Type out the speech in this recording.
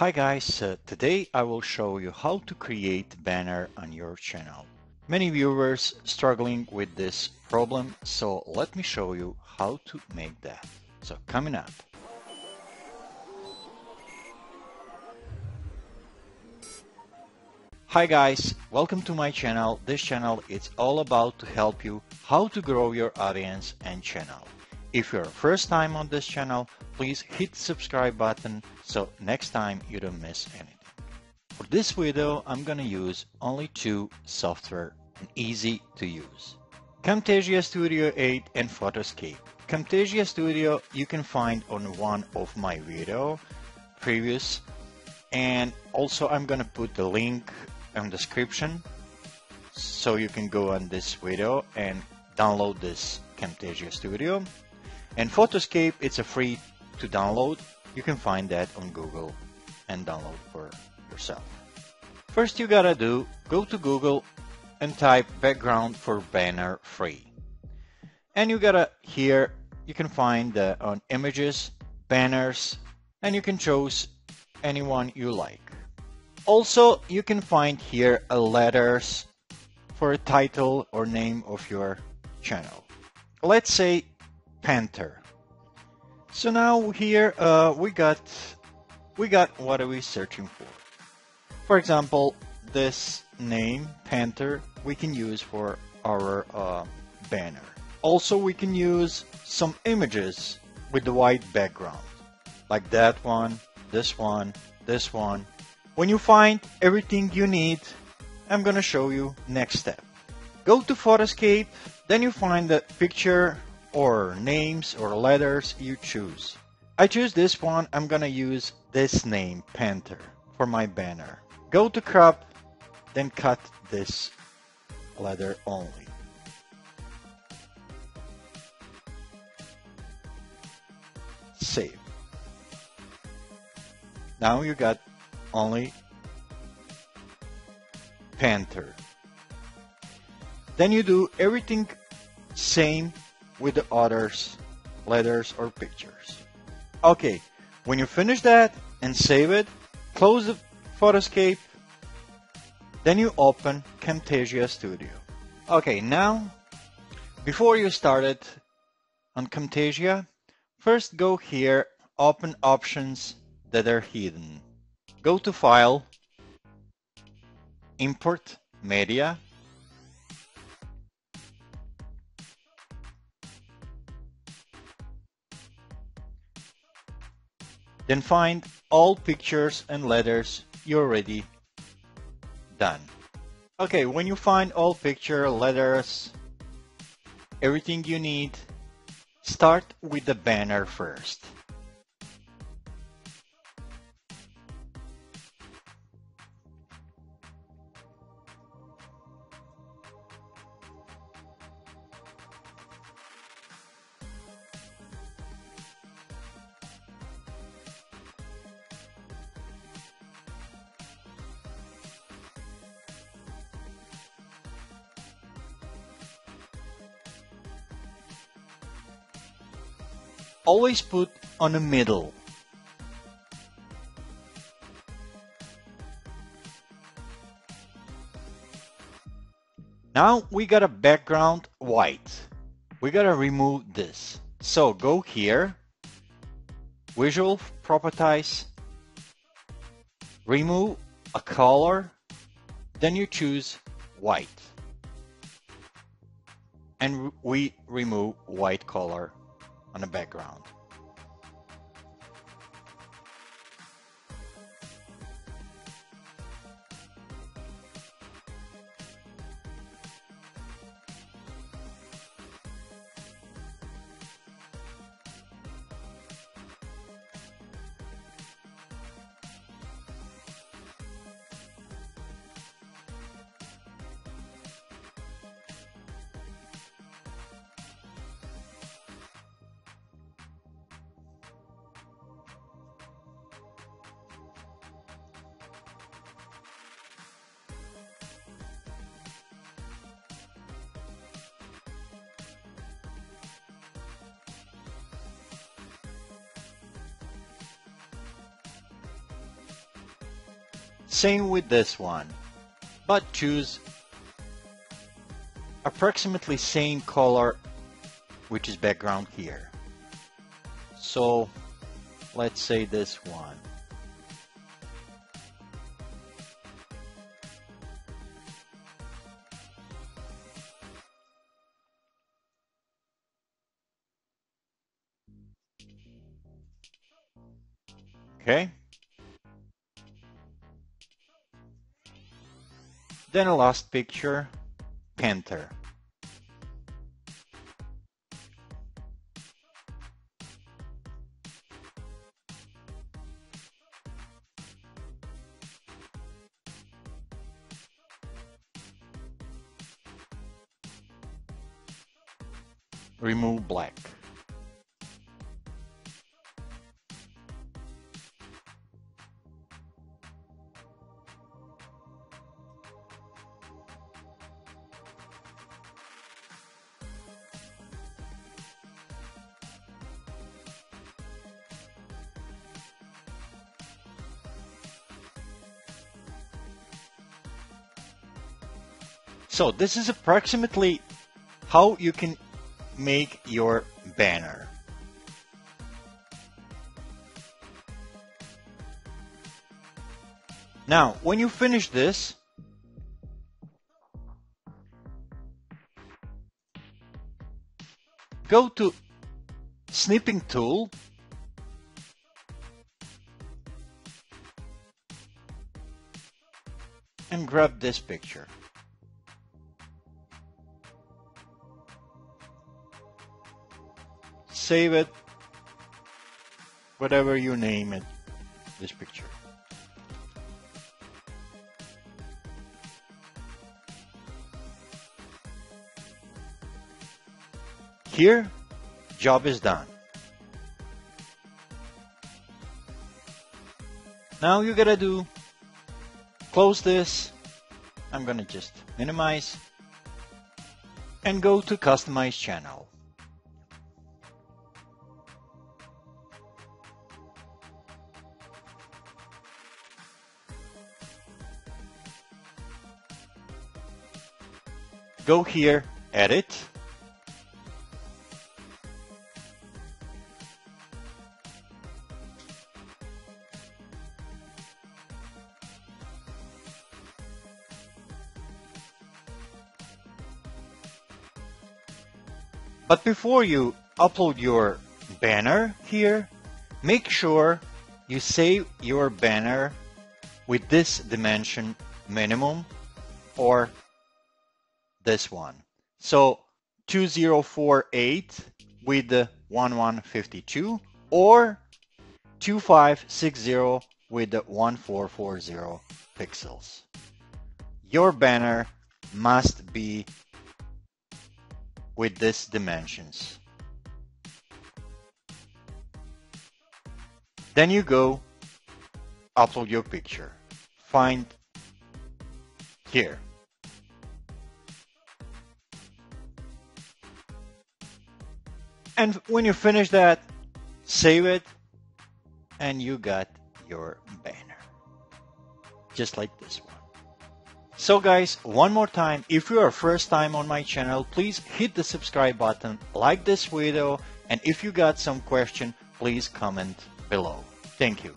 Hi guys, today I will show you how to create banner on your channel. Many viewers struggling with this problem, so let me show you how to make that. So coming up. Hi guys, welcome to my channel. This channel is all about to help you how to grow your audience and channel. If you're first time on this channel, please hit the subscribe button so next time you don't miss anything. For this video, I'm gonna use only two software and easy to use. Camtasia Studio 8 and Photoscape. Camtasia Studio you can find on one of my video previous, and also I'm gonna put the link in the description so you can go on this video and download this Camtasia Studio. And Photoscape, it's a free to download. You can find that on Google and download for yourself. First you gotta do, go to Google and type background for banner free. And you gotta here, you can find on images, banners, and you can choose anyone you like. Also, you can find here letters for a title or name of your channel. Let's say Panther. So now here we got what are we searching for. For example, this name Panther we can use for our banner. Also, we can use some images with the white background, like that one, this one, this one. When you find everything you need, I'm gonna show you next step. Go to Photoscape, then you find the picture or names or letters you choose. I choose this one. I'm gonna use this name Panther for my banner. Go to crop, then cut this letter only. Save. Now you got only Panther. Then you do everything same with the others, letters or pictures. Okay, when you finish that and save it, close the Photoscape, then you open Camtasia Studio. Okay, now, before you start it on Camtasia, first go here, open options that are hidden. Go to File, Import Media, then find all pictures and letters you already done. Okay, when you find all picture, letters, everything you need, start with the banner first. Always put on the middle. Now we got a background white. We gotta remove this. So go here, Visual Properties, remove a color, then you choose white. And we remove white color on the background. Same with this one, but choose approximately same color, which is background here. So let's say this one. Okay. Then a last picture, Panther. Remove black. So this is approximately how you can make your banner. Now, when you finish this, go to Snipping tool and grab this picture. Save it, whatever you name it, this picture. Here, job is done. Now you gotta do, close this. I'm gonna just minimize and go to Customize Channel. Go here, Edit. But before you upload your banner here, make sure you save your banner with this dimension minimum or this one. So 2048 with the 1152 or 2560 with the 1440 pixels. Your banner must be with these dimensions. Then you go upload your picture. Find here. And when you finish that, save it, and you got your banner. Just like this one. So guys, one more time, if you are first time on my channel, please hit the subscribe button, like this video, and if you got some question, please comment below. Thank you.